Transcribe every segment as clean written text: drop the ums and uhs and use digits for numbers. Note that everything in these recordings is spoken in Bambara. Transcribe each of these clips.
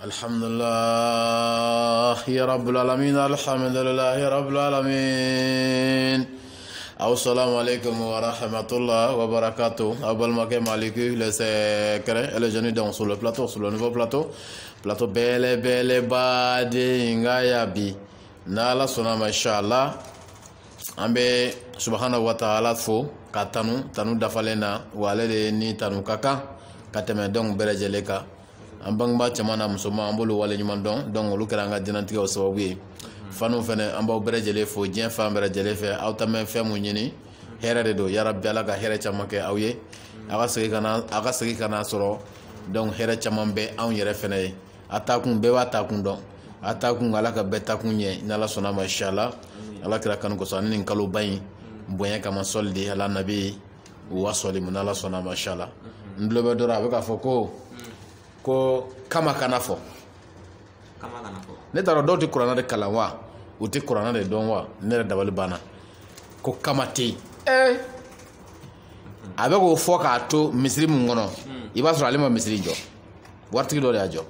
الحمد لله يا رب العالمين الحمد لله يا رب العالمين السلام عليكم ورحمة الله وبركاته أبو المكي مالكي le secret et les jeunes donc sur le plateau sur le nouveau plateau belle badi ngaya bi nala sona mashallah ambe subhanahu wa ta'ala fo katanu tanu dafalena wale de ni tanu kaka kateme donc belejeleka ambangba chamana musoma ambolo wale nyuman donc olu kala nga dinantiga o sababu ye fanu fene ambaw berejele fo dien fam berejele fe awtame fe mu nyini hera de do ya rabbi ala ka hera chamake awye aga segi kana soro donc hera chamambe aw yere fene atakun be watakun don atakun ala ka betakun ye nala sona mashallah ala kira kan ko sanin kalu bayin boyen kama soldi ala nabi wa solimu nala sona mashallah ndlobe dora be ka foko ko kama kana fo ne taro doti kurana de kalawa uti kurana de donwa ne dabali bana ko kama te abe ko fo ka to misri mun ngono iba so alima misri jo wartigi do ya jo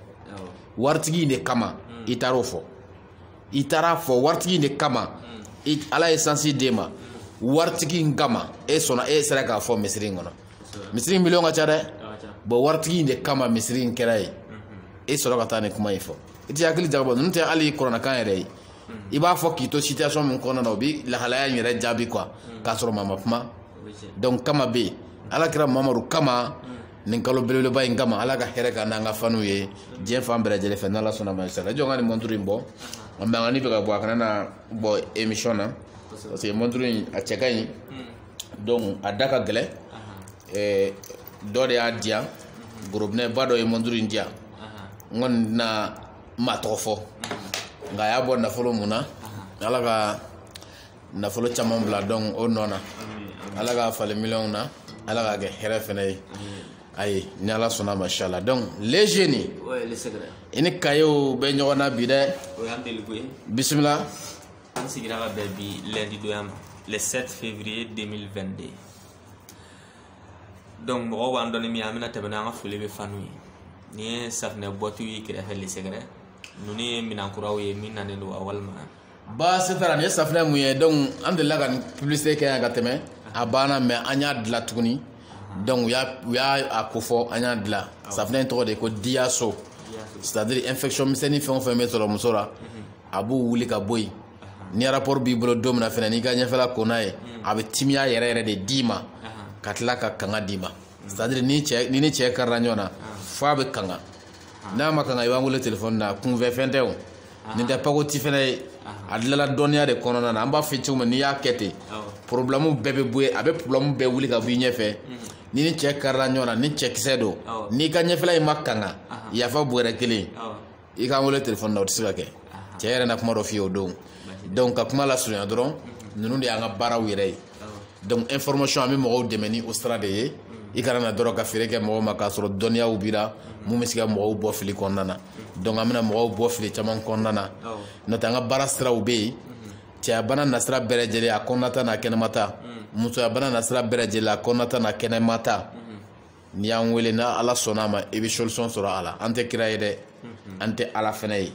wartigi de kama itaro fo itara fo wartigi de kama it ala essence dema wartigi ngama e sona e sera ka fo misri ngono misri million ga chade bo wartigi de kama misri nkerai e soro ka tane kuma ifo iti akili jagbo nte ali corona kan yere iba fo ki to situation mun kono no bi la halaya yere jabi quoi ka soro mama kuma donc kama be ala kira mamaru kama nin kalo belele bay ngama ala ka here ka nanga fanu ye je fam bere jele fe na la sona ma sala jonga ni monturi mbo on ma ngani be ka bo kana na bo émission na parce que monturi a chekay donc adaka gele dode a dia groupe ne bado e monturi ndia ngon na matofo nga ya bon na folo muna ala ka na folo chamam bla donc o nona ala ka fale million na ala ka ke here fene ay ni ala sona mashallah donc les génies ouais les secrets ini kayo be nyona bi de o yam del goy bismillah an sigira ba bi lundi do yam le 7 février 2022 donc mo wan doni mi amina tabana nga fule be fanu ni safne botu yi kire fe les secrets nuni minankuraw ye minane do awalma ba setara ni safne mu ye donc andela kan publicité kay ga teme abana me anya dla tuguni donc ya akufo anya dla safne to de ko diaso c'est-à-dire infection miseni fe on fait mettre le musora abu wuli ka boy ni rapport bi bolo dom na fena ni ga nya fela konaye abe timia yere de dima katla ka kanga dima c'est-à-dire ni che karanyona fa be kanga na makanga iwangu le téléphone na kunve fendeo ni de pago ti fene adla donia de konona na amba fitu ni ya kete problème bebe buye abe problème be wuli ka bu nyefe ni che karanyona ni che kisedo ni ga nyefela makanga ya fa buere kele i ka wole téléphone na otisika ke chere na kuma do fi odo donc akuma la sunya dron nunu de anga bara wire donc information ami mo demeni austrade ye i kana na doro ka fere ke mo ma ka soro donia ubira mu misiga mo bo fili konnana donc amina mo bo fili chaman konnana no tanga bara stra ube tia bana nasra berejele akonnata na kenemata muso ya bana nasra berejele akonnata na kenemata ni an wele na ala sonama e bi solution soro ala ante kiraide ante ala fenay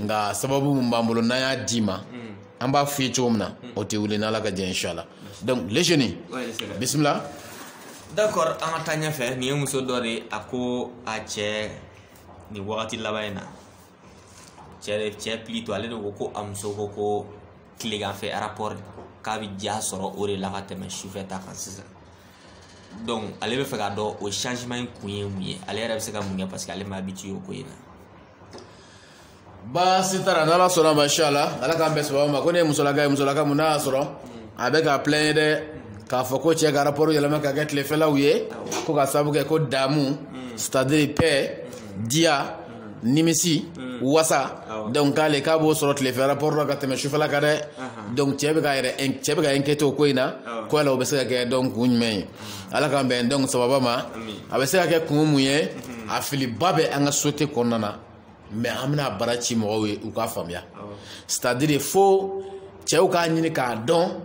nga sababu mbambulo na ya dima amba fi chomna o te wele na ala ka je inshallah donc les jeunes bismillah d'accord an tanya fe ni muso dore ako a che ni wakati labaina che plutôt ale do ko amso ko kliga fe rapport ka bi ja soro ore la ka teme chifeta kan sisa donc ale be fe ka do o changement kuye muye ale era be se ka muye parce que ale ma habitué ko ina ba sitara na la sona mashallah ala ka mbes ba ma ko ne muso la ka muna soro avec a plein de ka foko che ga rapport yelama ka get le fela uye ko ka sabu ke ko damu c'est-à-dire paix dia nimisi wasa donc kale ka bo sorot le rapport ka teme chufala ka de donc chebe ga enquête ko ina ko la obese ka donc unme ala ka ben donc sababa ma abese ka ko muye a fili babe anga sote konana mais amna barachi mo we u ka famia c'est-à-dire faut che u ka nyini ka don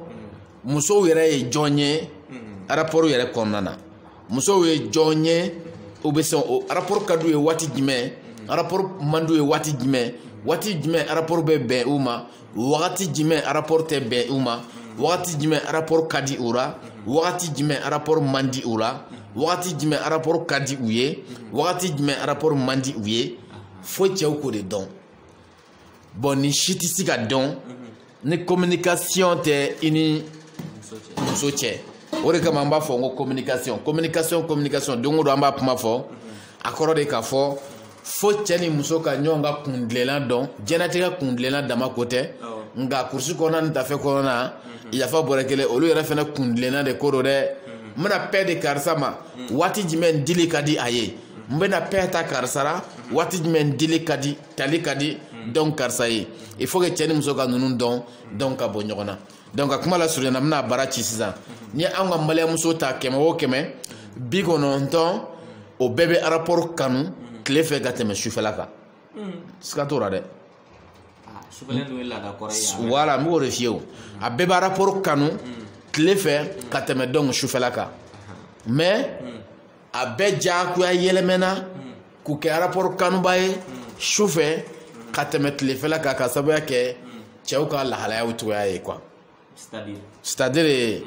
muso yere e jonye rapport yere konnana muso we jonye obese rapport kadu e wati jime rapport mandu ye wati jumɛn rapport bɛ bɛn u ma wagati jumɛn rapport tɛ bɛn u ma wagati jumɛn rapport ka di u la wagati jumɛn rapport man di u la wagati jumɛn rapport ka di u ye wagati jumɛn rapport man di u ye fo cɛw k'o de dɔn bon ni si tɛ se ka dɔn ni communication tɛ i ni muso cɛ o de kama an b'a fɔ n ko communication don o don an b'a kuma fɔ a kɔrɔ de k'a fɔ fo cɛ ni muso ka ɲɔgɔn ka kundilenna dɔn diɲɛlatigɛ kundilenna dama ko tɛ nka kurusi kɔnɔna ni tafe kɔnɔna yafa bɔra kelen olu yɛrɛ fana kundilenna de ko don dɛ n bɛna pɛ de karisa ma waati jumɛn dili ka di a ye n bɛna pɛ ta karisa la waati jumɛn dili ka di tali ka di donc karisa ye il faut que cɛ ni muso ka ninnu dɔn donc ka bɔ ɲɔgɔn na donc a kuma la surunya na n bɛna baara ci sisan ni an ka maliyɛnmuso ta 100 o 100 90 o bɛɛ bɛ rapport kanu tile fɛ ka tɛmɛ sufɛla kan siga t'o la dɛ voilà n b'o de f'i ye o a bɛɛ bɛ rapport kanu tile fɛ ka tɛmɛ donc sufɛla kan mais a bɛɛ diyagoya yɛlɛmɛna k'u kɛ rapport kanuba ye sufɛ ka tɛmɛ tilefɛla kan ka sababuya kɛ cɛw ka lahalayaw cogoya ye quoi c'est-à-dire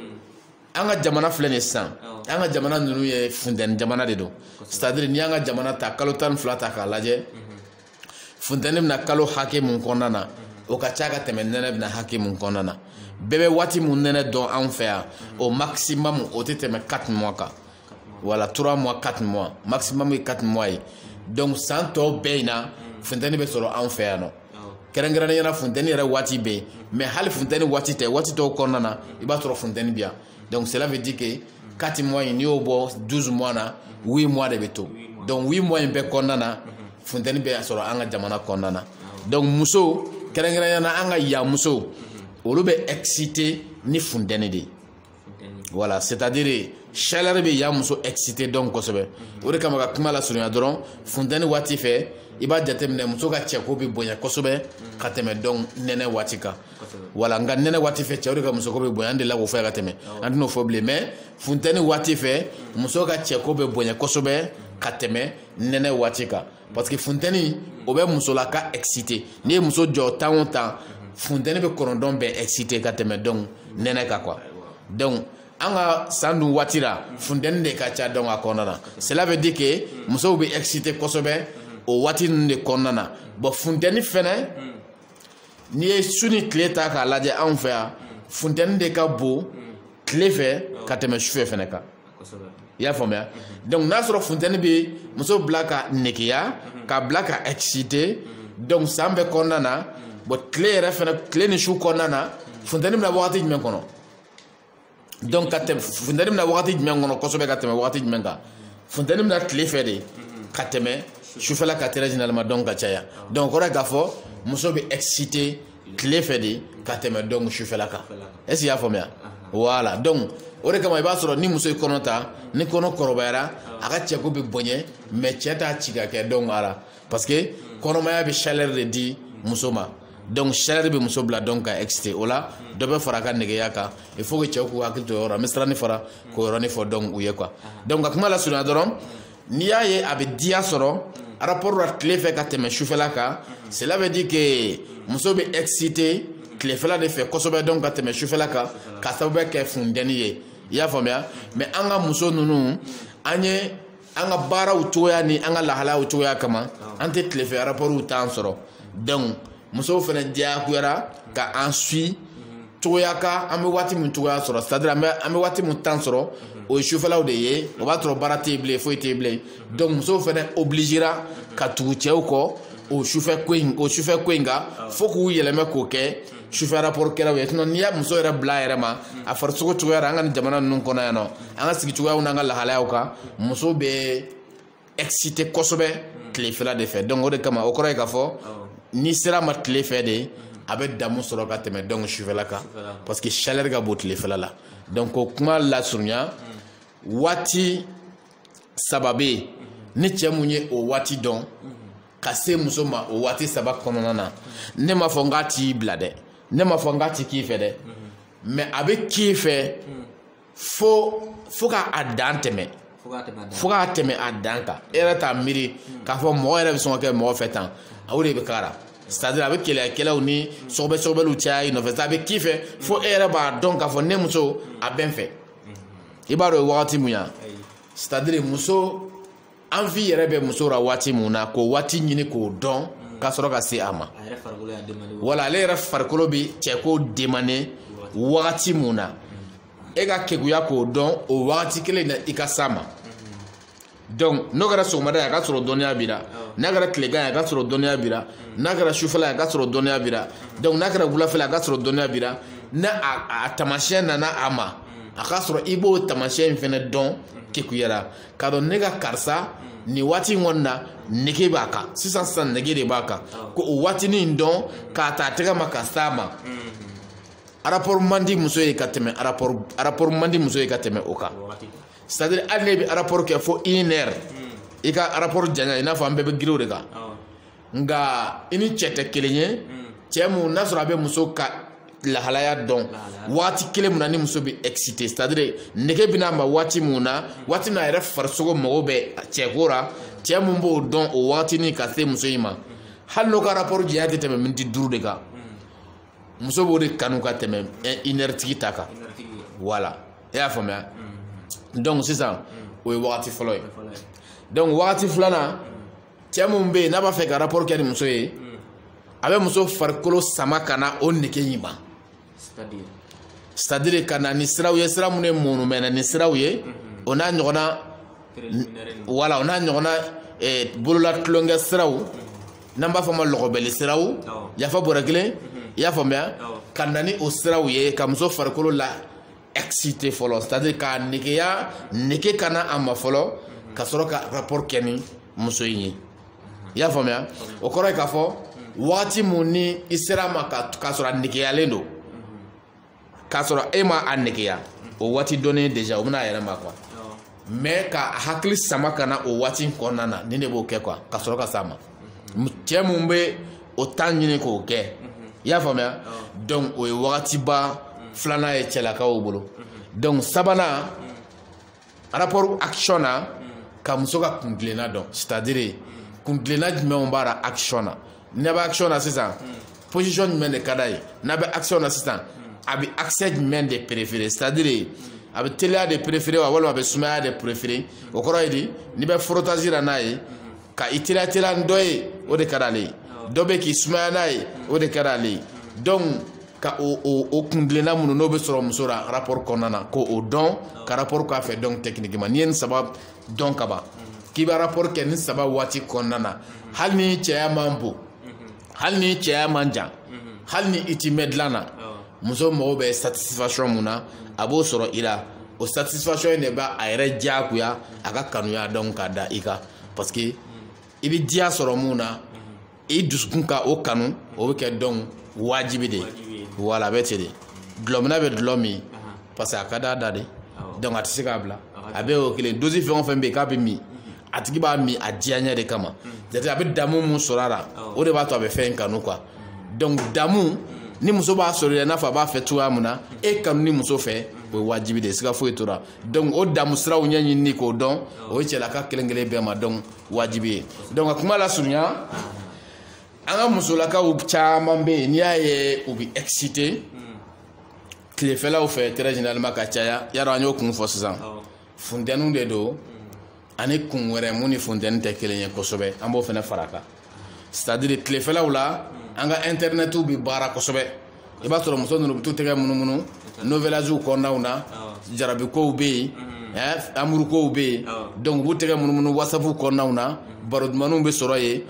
an ka jamana filɛ nin sisan an ka jamana ninnu ye funtɛni jamana de don c'est-à-dire n'i y'an ka jamana ta kalo 12 ta k'a lajɛ funtɛni bɛna kalo hakɛ mun kɔnɔna na o ka ca ka tɛmɛ nɛnɛ bɛna hakɛ mun kɔnɔna na bɛɛ bɛ waati mun nɛnɛ dɔn anw fɛ yan o maximum o tɛ tɛmɛ 4 mois kan voilà 3 mois 4 mois maximum ye 4 mois ye donc san tɔ bɛɛ in na funtɛni bɛ sɔrɔ anw fɛ yan nɔ kɛrɛnkɛrɛnnenya la funtɛni yɛrɛ waati bɛ yen mais hali funtɛni waati tɛ waati tɔw kɔnɔna na i b'a sɔrɔ funtɛni bɛ yan donc cela veut dire que 4 mois in n'i y'o bɔ 12 mois na 8 mois de bɛ to donc 8 mois in bɛɛ kɔnɔna na funtɛni bɛ sɔrɔ an ka jamana kɔnɔna na donc muso kɛrɛnkɛrɛnnenya la an ka yan muso olu bɛ excité ni funtɛni de ye voilà c'est-à-dire chaleur bɛ yan muso excité donc kosɛbɛ o de kama ka kuma la surunya dɔrɔn funtɛni waati fɛ i b'a jateminɛ muso ka cɛko bɛ bonya kosɛbɛ ka tɛmɛ donc nɛnɛ waati kan voilà nka nɛnɛ waati fɛ cɛw de ka musoko bɛ bonya an delila k'o fɔ ka tɛmɛ an tɛn'o fɔ bilen mais funtɛni waati fɛ muso ka cɛko bɛ bonya kosɛbɛ ka tɛmɛ nɛnɛ waati kan parce que funtɛni o bɛ musolaka excité n'i ye muso jɔ tan o tan funtɛni bɛ kɔnɔntɔn bɛɛ excité ka tɛmɛ donc nɛnɛ kan quoi donc an ka san dun waati la funtɛni de ka ca donc a kɔnɔna na cela veut dire que musow bɛ excité kosɛbɛ o waati ninnu de kɔnɔna na bon funtɛni fɛnɛ n'i ye su ni tile ta k'a lajɛ anw fɛ yan funtɛni de ka bon tile fɛ ka tɛmɛ sufɛ fɛnɛ kan i y'a faamuya donc n'a sɔrɔ funtɛni bɛ muso bila ka negeya ka bila ka excité donc san bɛɛ kɔnɔna na bon tile yɛrɛ fɛnɛ tile ni su kɔnɔna na funtɛni bɛna wagati jumɛn kɔnɔ donc ka tɛmɛ funtɛni bɛna wagati jumɛn kɔnɔ kosɛbɛ ka tɛmɛ wagati jumɛn kan funtɛni bɛna tile fɛ de ka tɛmɛ sufɛla ka très généralement donc ka caya donc o kɔrɔ ye k'a fɔ muso bɛ excité tile fɛ de ka tɛmɛ donc sufɛla kan est-ce que i y'a faamuya voilà donc o de kama i b'a sɔrɔ ni muso ye kɔnɔ ta ni kɔnɔ kɔrɔbayara a ka cɛko bɛ bonya mais cɛ t'a ci ka kɛ donc a la parce que kɔnɔmaya bɛ chaleur de di muso ma donc chaleur bɛ muso bila donc ka excité o la dɔ bɛ fara a ka negeya kan il faut que cɛw k'u hakili to o yɔrɔ la n bɛ sirani fara k'o yɔrɔnin fɔ donc u ye quoi donc ka kuma lasurunya dɔrɔn n'i y'a ye a bɛ diya sɔrɔ rapport la tile fɛ ka tɛmɛ sufɛla kan cela veut dire que muso bɛ excité tilefɛla de fɛ kosɛbɛ donc ka tɛmɛ sufɛla kan ka sababu kɛ funtɛni ye i y'a faamuya mais an ka muso ninnu an ye an ka baaraw cogoya ni an ka lahalayaw cogoya kama an tɛ tilefɛ rapportw t'an sɔrɔ donc musow fɛnɛ diyagoyara ka an suit cogoya kan an bɛ waati min cogoya sɔrɔ c'est-à-dire an bɛ waati min temps sɔrɔ o ye sufɛlaw de ye o b'a sɔrɔ baara tɛ yen bilen foyi tɛ yen bilen donc musow fɛnɛ obligera ka tugu cɛw kɔ o sufɛ ko in kan fo k'u yɛlɛmɛ k'o kɛ sufɛ rapport kɛlaw ye sinon n'i y'a muso yɛrɛ bila a yɛrɛ ma a farisogo cogoya la an ka nin jamana ninnu kɔnɔ yan nɔ an ka sigi cogoyaw n'an ka lahalayaw kan muso bɛ excité kosɛbɛ tilefɛla de fɛ donc o de kama o kɔrɔ ye k'a fɔ n'i sera ma tile fɛ de a bɛ damu sɔrɔ ka tɛmɛ donc sufɛla kan parce que chaleur ka bon tilefɛla la donc o kuma lasurunya waati saba bɛ yen ni cɛ mun ye o waati dɔn ka se muso ma o waati saba kɔnɔna na ne ma fɔ n k'a t'i bila dɛ ne ma fɔ n k'a t'i k'i fɛ dɛ mais a bɛ k'i fɛ fo ka a dan tɛmɛ fo ka tɛmɛ a dan kan e yɛrɛ t'a miiri k'a fɔ mɔgɔ yɛrɛ bɛ sɔn ka kɛ mɔgɔ fɛ tan o de bɛ k'ara c'est-à-dire a bɛ kɛlɛkɛlaw ni sɔgɔbɛ-sɔgɔbɛliw caya i nɔfɛ a bɛ k'i fɛ fo e yɛrɛ b'a dɔn k'a fɔ ne muso a bɛ n fɛ i b'a dɔn wagati min ya c'est-à-dire muso envie yɛrɛ bɛ muso la waati mun na k'o waati ɲini k'o dɔn ka sɔrɔ ka se a ma wala ale yɛrɛ farikolo bɛ cɛko demander wagati mun na e ka keguya k'o dɔn o wagati kelen na i ka s'a ma donc n'o kɛra sɔgɔmada ye a ka sɔrɔ dɔnniya b'i la n'a kɛra tilegan ye a ka sɔrɔ dɔnniya b'i la n'a kɛra sufɛla ye a ka sɔrɔ dɔnniya b'i la donc n'a kɛra wulafɛla ye a ka sɔrɔ dɔnniya b'i la n'a a taamasiyɛn nana a ma a ka sɔrɔ i b'o taamasiyɛn in fɛnɛ dɔn kekuyara k'a dɔn ne ka karisa nin waati in kɔni na nege b'a kan sisan nege de b'a kan ko o waatinin in dɔn k'a ta a tɛgɛ ma ka s'a ma rapport man di muso ye ka tɛmɛ rapport man di muso ye ka tɛmɛ o kan c'est-à-dire hali ne bɛ rapport kɛ fo 1 heure i ka rapport janya i n'a fɔ an bɛɛ bɛ girin o de kan nka i ni cɛ tɛ kelen ye cɛ mun n'a sɔrɔ a bɛ muso ka lahalaya dɔn waati kelen mun na ni muso bɛ excité c'est-à-dire nege bɛna ma waati mun na waati min a yɛrɛ farisogo mago bɛ cɛko la cɛ mun b'o dɔn o waatinin ka se muso in ma hali n'o ka rapport janya tɛ tɛmɛ miniti 5 de kan muso b'o de kanu ka tɛmɛ 1 heure tigi ta kan voilà e y'a faamuya donc sisan o ye wagati fɔlɔ ye donc wagati filanan cɛ mun bɛ yen n'a b'a fɛ ka rapport kɛ ni muso ye a bɛ muso farikolo sama ka na o nege in ma c'est-à-dire ka na ni siraw ye sira mun ye mɔnumɛnɛ ni siraw ye o n'a ɲɔgɔnna voilà o n'a ɲɔgɔnna bolola tulonkɛ siraw n'an b'a fɔ ma lɔgɔbɛli siraw yafa bɔra kelen i y'a faamuya ka na ni o siraw ye ka muso farikolo la excité fɔlɔ c'est-à-dire k'a negeya nege ka na a ma fɔlɔ ka sɔrɔ ka rapport kɛ ni muso in ye i y'a faamuya o kɔrɔ ye k'a fɔ waati mun ni i sera a ma k'a sɔrɔ a negeyalen don k'a sɔrɔ e ma a negeya o waati dɔnnen déjà o bɛna a yɛrɛ ma quoi mais ka hakili sama ka na o waati kɔnɔna na ni ne b'o kɛ quoi ka sɔrɔ ka s'a ma cɛ mun bɛ o temps ɲini k'o kɛ i y'a faamuya donc o ye wagatiba filanan ye cɛlakaw bolo donc sabanan rapport action na ka muso ka kuntilenna dɔn c'est-à-dire kuntilenna jumɛnw b'a la action na n'a bɛ action na sisan position jumɛn de ka d'a ye n'a bɛ action na sisan a bɛ accès jumɛn de préféré c'est-à-dire a bɛ teliya de préféré wa walima a bɛ sumaya de préféré o kɔrɔ ye di n'i bɛ frottage la n'a ye ka i teliya ni dɔ ye o de ka d'ale ye dɔ bɛ k'i sumaya n'a ye o de ka d'ale ye donc ka o kuntilenna minnu n'o bɛ sɔrɔ muso la rapport kɔnɔna na k'o dɔn ka rapport k'a fɛ donc techniquement n'i ye nin saba dɔn ka ban k'i bɛ rapport kɛ nin saba waati kɔnɔna na hali ni cɛya man bon hali ni cɛya man jan hali ni i ti mɛn dilan na muso mago bɛ satisfaction mun na a b'o sɔrɔ i la o satisfaction in de b'a a yɛrɛ diyagoya a ka kanuya dɔn k'a da i kan parce que i bɛ diya sɔrɔ mun na i dusukun ka o kanu o bɛ kɛ donc wajibi de voilà a bɛ ten de dulɔmina bɛ dulɔ min parce que a ka d'a da de donc a tɛ se k'a bila a bɛ o kelen dosi fɛn o fɛn bɛ yen k'a bɛ min a tigi b'a min a diyaɲɛ de kama jate a bɛ damu mun sɔrɔ a la o de b'a to a bɛ fɛn in kanu quoi donc damu ni muso b'a sɔrɔ i la i n'a fɔ a b'a fɛ cogoya min na e kanu ni muso fɛ o ye wajibi de ye siga foyi tora donc o damu siraw ɲɛɲini k'o dɔn o ye cɛlaka kelen kelen bɛɛ ma donc wajibi ye donc a kuma la surunya an ka musolakaw caman bɛ yen n'i y'a ye u bɛ excité tilefɛlaw fɛ très généralement ka caya yarɔ an y'o kun fɔ sisan funtɛniw de don ani kun wɛrɛ mun ni funtɛni tɛ kelen ye kosɛbɛ an b'o fana fara a kan c'est-à-dire tilefɛlaw la an ka internetiw bɛ baara kosɛbɛ i b'a sɔrɔ muso ninnu bɛ t'u tɛgɛ munumunu novellagew kɔnɔnaw na jarabikow bɛ yen amurukow bɛ yen donc u b'u tɛgɛ munumunu whatsappw kɔnɔnaw na baro dumaniw bɛ sɔrɔ yen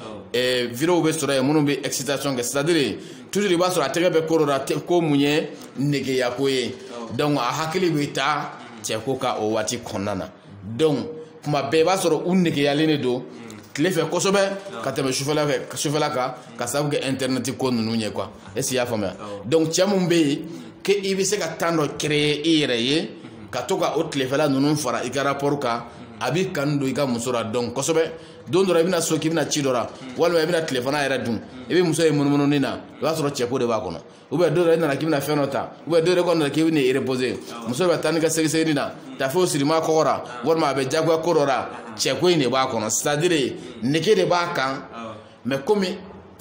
vidéo bɛ sɔrɔ yen minnu bɛ excitation kɛ c'est-à-dire toujours i b'a sɔrɔ a tɛgɛ bɛ ko dɔ la ko mun ye negeyako ye donc a hakili bɛ taa cɛko ka o waati kɔnɔna na donc kuma bɛɛ i b'a sɔrɔ u negeyalen de don tile fɛ kosɛbɛ ka tɛmɛ sufɛla kan ka sababu kɛ internet ko ninnu ye quoi est-ce que i y'a faamuya donc cɛ mun bɛ yen que i bɛ se ka temps dɔ créer i yɛrɛ ye ka to ka o tilefɛla ninnu fara i ka rapport kan abi kan do ika muso ra donc kosobe don do bina so ki bina ci dora walma bina téléphone ayra dun ebe muso e monmono nina ba so che ko de ba kono ube do re na ki bina fenota ube do re ko na ki bina reposer muso ba tan ka sege nina ta fo sirima ko ora walma be jagwa ko ora che ko ne ba kono c'est-à-dire ne ke de ba kan mais comme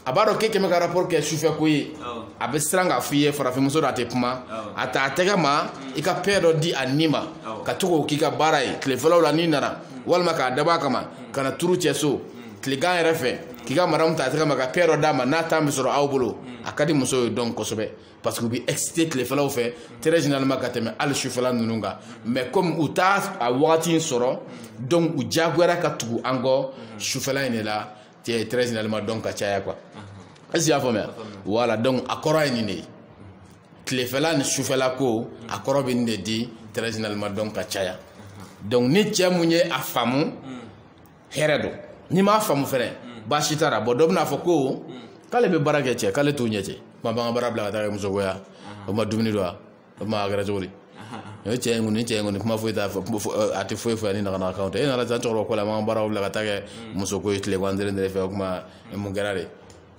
abaro ke keme ka rapport ke shufa ko yi abe stranga fiye farafi muso da te kuma ata tega ma ika pedo di anima ka tuko kika barai telefolo la ninara walma ka daba kama kana turu cheso kliga refe kika maram ta tega ma ka pedo dama na tambi soro awbulo akadi muso donc kosobe parce que bi excité telefolo fait très généralement ka teme al shufala nununga mais comme uta a wati soro donc u jagwara ka tugu ango shufala ine la très généralement donc ka chaya quoi. Est-ce que vous voilà, donc, à quoi est-ce que Clefela ni Choufela ko, à quoi est-ce que dit très généralement donc à Chaya. Donc, ni tia mounye a famu, heredo. Ni ma famu fere, bashitara, bodob na foko, kale be barake che, kale tu nyete. Ma banga barabla ta muso goya, o ma dumini doa, o ma agrazoli. Ni tia ngoni kuma fo ta ati fo ni na account. E na la tanto ko la ma barabla ta ke muso ko itle kwandere ndere fe kuma mu garare.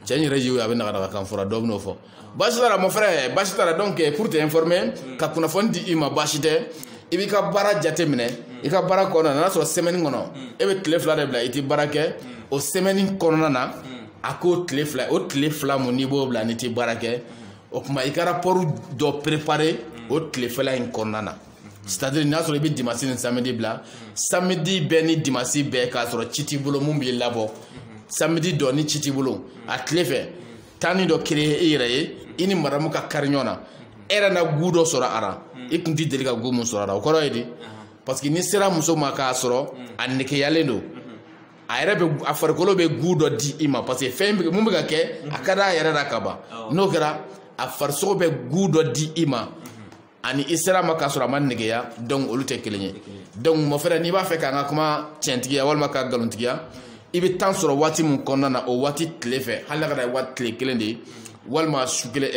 Tiens, région avec la canfora d'obno fo. Bachitara mon frère, bachitara donc pour te informer, ka kuna fondi ima bachite, ibika bara jatemine, ika bara kona na so semaine ngono. Ebe tlefla de bla iti barake o semaine kona na ako tlefla o tlefla mo niveau bla niti barake o kuma ika rapport do préparer o tlefla in kona na. C'est-à-dire na so le dimanche samedi bla, samedi beni dimanche be ka so chiti bulo mumbi labo. Samedi doni chiti bulu a tlefe tani do créer ire ini maramu ka karnyona era na gudo sora ara ikundi delika gumu sora ara ko roydi parce que ni sera muso maka soro anneke yalendo ayre be afarkolo be gudo di ima parce que fembe mumbe ka ke akada yara rakaba no kera afarso be gudo di ima ani isra maka sora man negeya donc olute kelenye donc mo frère ni ba fe ka ngakuma tientiya wal maka galuntiya ibe tan soro wati mun konna na o wati tlefe hala gara wati tle kelende walma shukele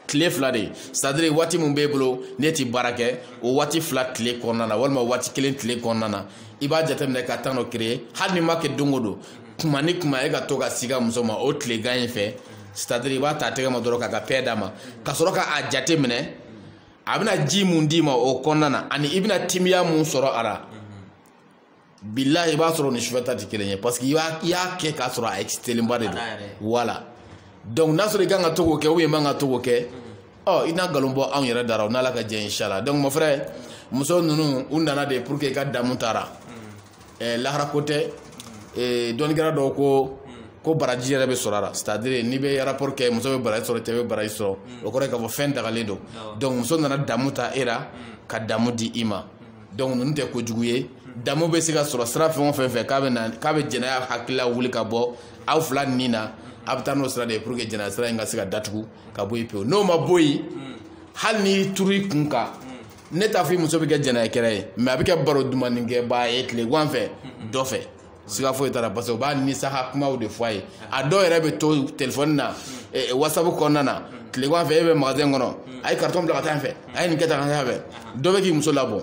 tle flade c'est-à-dire wati mun beblo neti barake o wati flat tle konna na walma wati kelen tle konna na iba jatem ne ka tan o créer halni make dongodo kuma ni kuma e ga to ga siga musoma o tle gagne fe c'est-à-dire iba ta tega ma doro ka pedama ka soro ka a jatem ne abina ji mun dima o konna na ani ibina timiya mun soro ara billahi ba soro ni shufata tikelenya parce que ya ke ka soro extelimba de voilà donc na soro ganga togo ke ou manga togo ke oh ina galombo an yere dara na la ka je inshallah donc mon frère muso nunu undana de pour que ka damutara lahara côté don gara do ko baraji yere be sorara c'est-à-dire ni be rapport ke muso be baraji soro tebe baraji soro o ko ka fo fen dagalendo donc muso nana damuta era ka damudi ima donc nunu te ko juguye damu be siga soro sra fon fe ka be jena hakila wuli ka bo aw fla nina abtano sra de pour que jena sra nga siga datugu ka boyi pe no ma boyi hal ni turi kunka neta fi muso be jena kere mais abike baro dumani nge ba etle wanfe do fe siga fo itara parce que ba ni sa hakma ou de foyer a do rebe to téléphone na whatsapp ko nana tle wanfe be magasin ngono ay carton bla ta fe ay ni keta kan fe do be ki muso labo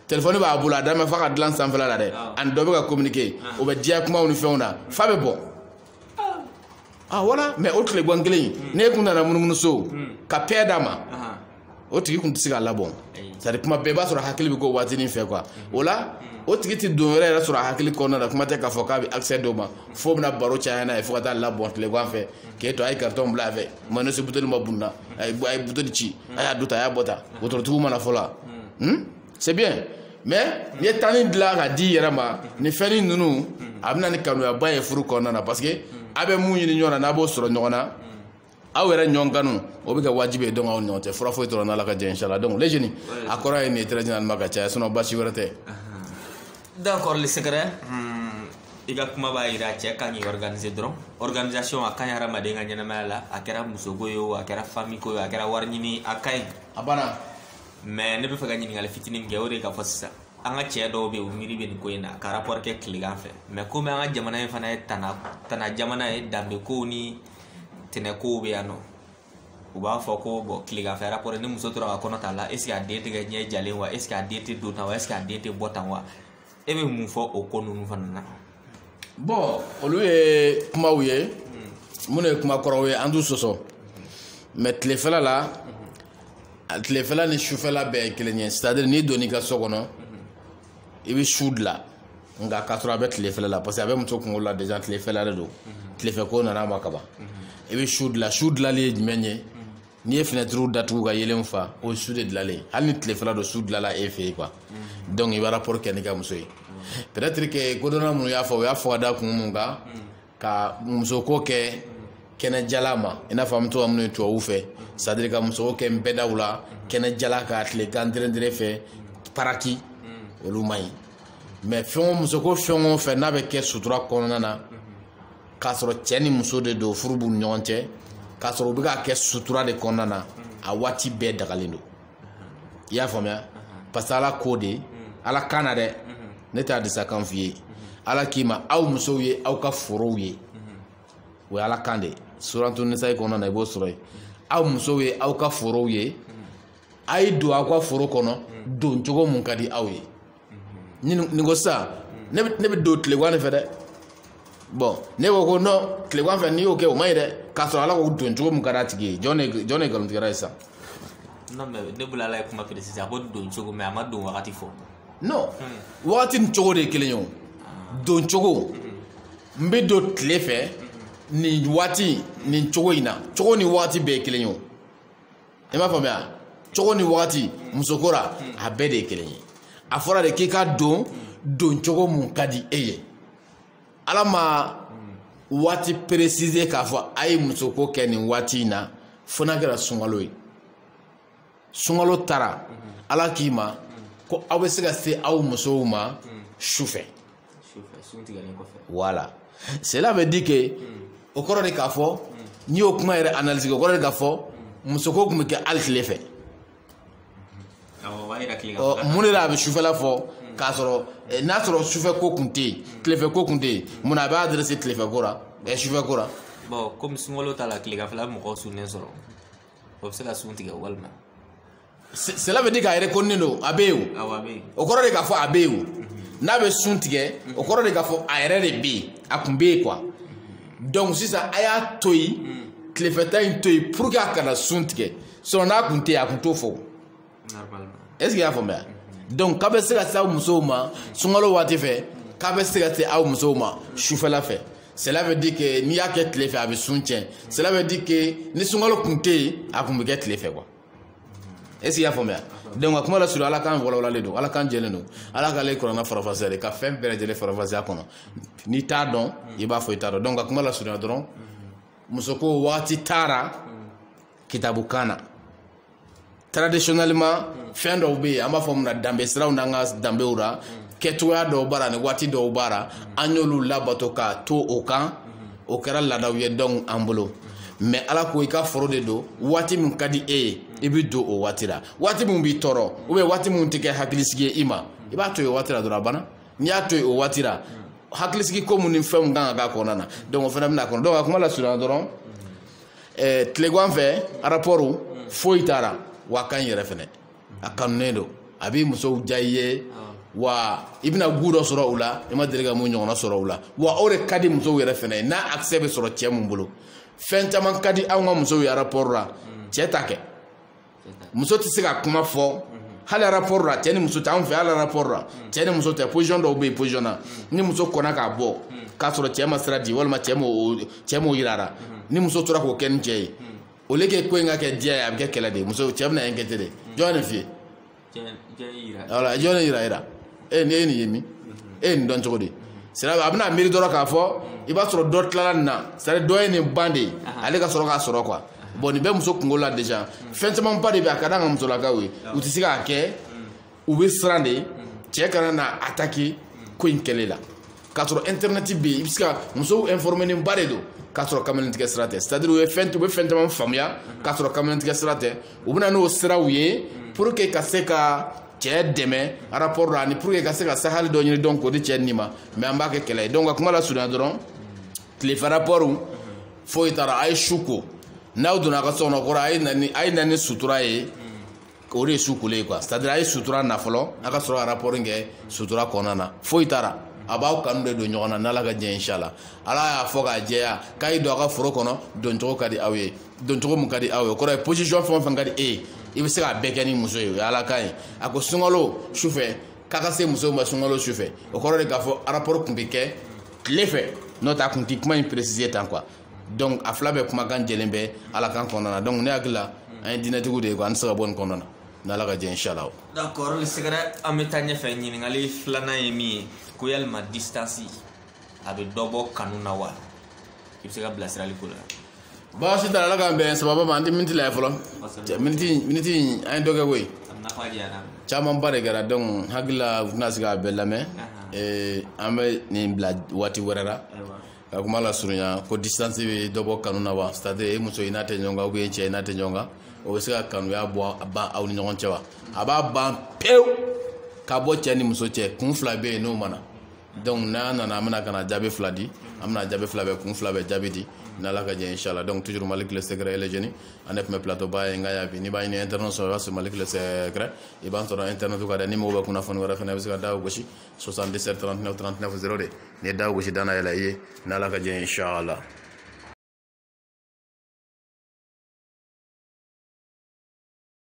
téléphone ba bula dama fa ka dlan san fela la de and do be ka communiquer o be dia kuma onu feuna fa be bon ah voilà mais autre les gwangeli ne kun na mununu so ka pedama o tigi kun tisiga la bon ça de kuma be ba sura hakili go watini fe quoi wala o tigi ti do re sura hakili ko na kuma te ka fo ka bi accès do ma fo na baro cha na fo ka la bon le gwan fe ke to ay carton bla fe mano se buteli mabunna ay buteli ci ay aduta ya bota woto tu mana fola c'est bien mais ni tani de la ga di yarama ni feni nunu abna ni kanu ya baye furu ko na parce que abe munyi ni nyona na bo soro nyona awere nyonganu obi ka wajibe donc aw nyote fura fo to na la ka je inshallah donc les jeunes akora ni très général maka cha sono bashi werete d'accord le secret iga kuma ba ira che kan yi organiser dron organisation akanya rama de nganya na mala akera musogoyo akera famille ko akera warnyini akai abana mais ne be fa ganyi ngale fitini ngewre ka fossa anga che do be umiri be ko ina ka rapport ke kligan fe mais comme anga jamana en fana tana jamana e dambe ko ni tene ko be ano o ba fo ko bo kligan fe rapport ni muso tora ko nota la est ce que a dete ga nye jale wa est ce que a dete do na wa est ce que a dete botan wa e bɛ mun fɔ o ko ninnu fana na. Bon olu ye kumaw ye minnu ye kuma kɔrɔw ye an t'u sɔsɔ mais tilefɛla la tilefɛla ni sufɛla bɛɛ ye kelen ye, c'est à dire n'i donn'i ka so kɔnɔ i bɛ su dilan nka k'a sɔrɔ a bɛ tilefɛla la parce que a bɛ muso kunkolo la déjà tilefɛla de don, tilefɛ ko nana ma kaban. I bɛ su dilan, su dilanli ye jumɛn ye? N'i ye fenêtre datugu ka yelenw fa o ye su de dilanlen, hali ni tilefɛla don su dilanla e fɛ yen quoi. Donc i bɛ rapport kɛ n'i ka muso ye. Peut-être que kodɔnna minnu y'a fɔ u y'a fɔ ka da kun mun kan ka musoko kɛ kɛnɛjala ma i n'a fɔ an bɛ to ka minnu ye tubabuw fɛ, c'est à dire ka musoko kɛ nbɛdaw la kɛnɛjala ka tilegan dɛrɛndɛrɛ fɛ paraki olu man ɲi. Mais musoko fɛn o fɛn n'a bɛ kɛ sutura kɔnɔna na k'a sɔrɔ cɛ ni muso de don furu b'u ni ɲɔgɔn cɛ k'a sɔrɔ u bɛ ka kɛ sutura de kɔnɔna na a waati bɛɛ dagalen don. I y'a faamuya? Parce que ala ko de ala kan na dɛ ne t'a disa kan f'i ye ala k'i ma aw musow ye aw ka forow ye o ye ala kan de suratu nisa kɔnɔna na i b'o sɔrɔ yen aw musow ye aw ka forow ye a ye don aw ka foro kɔnɔ don cogo mun ka di aw ye nin ko sisan ne bɛ don tilegan de fɛ dɛ bon ne ko ko non tilegan fɛ n'i y'o kɛ o man ɲi dɛ k'a sɔrɔ ala ko don cogo mun ka d'a tigi ye jɔn ne nkalontigɛla ye sisan. Non mais ne bolo ala ye kuma préciser a ko don cogo mais a ma don wagati fɔ. Non wagati ni cogo de ye kelen ye o don cogo n bɛ don tile fɛ nin waati nin cogo in na cogo ni wagati bɛɛ ye kelen ye o i m'a faamuya cogo ni wagati musoko la a bɛɛ de ye kelen ye a fɔra de k'i ka don cogo mun ka di e ye ala ma waati préciser k'a fɔ a ye musoko kɛ nin waati in na fo n'a kɛra sunkalo ye sunkalo taara ala k'i ma ko aw bɛ se ka se aw musow ma sufɛ voilà cela veut dire que o kɔrɔ de k'a fɔ n'i y'o kuma yɛrɛ analyser o kɔrɔ de k'a fɔ musoko tun bɛ kɛ hali tile fɛ mun de la a bɛ sufɛla fɔ k'a sɔrɔ n'a sɔrɔ sufɛ ko tun tɛ yen tilefɛ ko tun tɛ yen mun na a b'a adressé tilefɛ ko la sufɛ ko la. bon comme sunkalo ta la tileganfɛla mɔgɔw sunnen sɔrɔ o bɛ se ka sun tigɛ walima. Cela veut dire k'a reconnu don a bɛ yen o kɔrɔ de k'a fɔ a bɛ yen n'a bɛ sun tigɛ o kɔrɔ de k'a fɔ a yɛrɛ de bɛ yen a kun bɛ yen quoi donc sisan a y'a to yen tilefɛta in to yen pour que a kana sun tigɛ sinon n'a kun tɛ yen a kun t'o fɔ est ce que i y'a faamuya donc k'a bɛ se ka se aw musow ma sunkalo waati fɛ k'a bɛ se ka se aw musow ma sufɛla fɛ cela veut dire que n'i y'a kɛ tile fɛ a bɛ sun tiɲɛ cela veut dire que ni sunkalo kun tɛ yen a kun bɛ kɛ tile fɛ quoi. Est-ce qu'il y a faamuya donc a kuma la surun ala kan walawalalen don ala kan jɛlen don ala k'ale kuranna farafasiya de ka fɛn bɛɛ lajɛlen farafasiya kɔnɔ n'i t'a dɔn i b'a fɔ i t'a dɔn donc a kuma la surunya dɔrɔn muso ko waati taara kitabukan na traditionnellement fɛn dɔw bɛ yen an b'a fɔ mun na danbe siraw n'an ka danbew la kɛcogoya dɔw b'a la ni waati dɔw b'a la an y'olu labato ka to o kan o kɛra laadaw ye donc an bolo mais ala ko i ka foro de don waati min ka di e ye i bɛ don o waati la waati min b'i tɔɔrɔ ou bien waati min tɛ kɛ hakilisigi ye i ma i b'a to yen o waati la dɔrɔn a banna n'i y'a to yen o waati la hakilisigi ko mun ni fɛn mun kan ka k'a kɔnɔna na donc o fana bɛna a kɔnɔ donc a kuma la surunya dɔrɔn tilegan fɛ rapport foyi taara wa a ka ɲi yɛrɛ fɛnɛ a kanunen don a b'i musow diya i ye wa i bɛna gu dɔ sɔrɔ u la i ma deli ka mun ɲɔgɔnna sɔrɔ u la wa o de ka di musow yɛrɛ fɛnɛ ye n'a accès bɛ sɔrɔ cɛ mun bolo fɛn caman ka di anw ka musow ye rapport la cɛ t'a kɛ muso tɛ se ka kuma fɔ hali rapport la cɛ ni muso tɛ anw fɛ hali rapport la cɛ ni muso tɛ position dɔw bɛ yen position na ni muso kɔnna k'a bɔ k'a sɔrɔ cɛ ma sira di walima cɛ m'o yira la ni muso tora k'o kɛ ni cɛ ye au lieu que ko in ka kɛ diya ye a bɛ kɛ kɛlɛ de ye muso cɛ bɛna inquiété de jɔn nin f'i ye voilà jɔn ne yira nin ye nin ye min e ye nin dɔn cogo di c'est a bɛna miiri dɔrɔn k'a fɔ i b'a sɔrɔ dɔ tilala nin na c'est à dire dɔ ye nin ban de ye ale ka sɔrɔ k'a sɔrɔ quoi bon nin bɛ muso kunkolo la déjà fɛn caman ba de bɛ a ka d'an ka musolakaw ye u tɛ se k'a kɛ u bɛ siran de cɛ kana na attaquer ko in kɛlɛ la k'a sɔrɔ internet bɛ yen i bɛ se ka musow informer ba de don k'a sɔrɔ kamalentigɛ sira tɛ c'est à dire u bɛ fɛn caman faamuya k'a sɔrɔ kamalentigɛ sira tɛ u bɛna n'o siraw ye pour que ka se ka cɛ dɛmɛ rapport la ani pour que ka se ka sahali dɔ ɲini donc k'o di cɛ nin ma mais an b'a kɛ kɛlɛ ye donc a kuma la surunya dɔrɔn tilefɛ rapport foyi taara a ye su ko n'aw donna a ka so kɔnɔ kɔrɔ a ye na ni sutura ye o de su kule quoi, c'est-à-dire a ye sutura nafolo a ka sɔrɔ ka rapport kɛ sutura kɔnɔna na foyi tara a b'aw kanu de don ɲɔgɔn na n'ala ka jɛ inshallah ala y'a fɔ k'a jɛya k'a ye don a ka foro kɔnɔ doncogo ka di aw ye doncogo mun ka di aw ye o kɔrɔ ye position fɛn o fɛn ka di e ye i bɛ se k'a bɛɛ kɛ ni muso ye o ye ala kan ye a ko sunkalo sufɛ k'a ka se musow ma sunkalo sufɛ o kɔrɔ de k'a fɔ rapport kun bɛ kɛ tile fɛ n'o tɛ a kun tɛ kuma in préciser tan quoi donc a fila bɛɛ kumakan jɛlen bɛ ala kan kɔnɔna na donc ne hakili la an ye diinɛtigiw de ye quoi an tɛ se ka bɔ nin kɔnɔna na n'ala ka jɛ inshallah. D'accord, sɛgɛrɛ an bɛ taa ɲɛfɛ ɲininkali filanan ye min ye ko yalima distance a bɛ dɔ bɔ kanu na wa i bɛ se ka bilasirali ko la. baasi t'a la ala k'an bɛn sababa ma an tɛ miniti la ye fɔlɔ miniti an ye dɔ kɛ koyi caman ba de kɛra donc hakili la u tɛna se k'a bɛɛ lamɛn an bɛ nin bila waati wɛrɛ la ka kuma la surunya ko distance bɛ dɔ bɔ kanu na wa c'est-à-dire e muso i n'a tɛ ɲɔgɔn kan ou bien cɛ i n'a tɛ ɲɔgɔn kan o bɛ se ka kanuya bɔ ban aw ni ɲɔgɔn cɛ wa a b'a ban pewu ka bɔ cɛ ni muso cɛ kun fila bɛ yen n'o mana donc n'a nana an bɛna ka na jaabi fila di an bɛna jaabi fila bɛ kun fila bɛ jaabi di n'ala ka jɛ inshallah donc toujours Malick le secret et les génies an ne tun bɛ plateau ba ye n ka yabi n'i b'a ɲini internet sɔrɔ i b'a sɔrɔ Malick le secret i b'an sɔrɔ internet ka dɛ ni mɔgɔw bɛ kunnafoni wɛrɛ fana i bɛ se ka da gosi 77 39 39 0 de n'i ye da gosi dan na yɛlɛ i ye n'ala ka jɛ inshallah.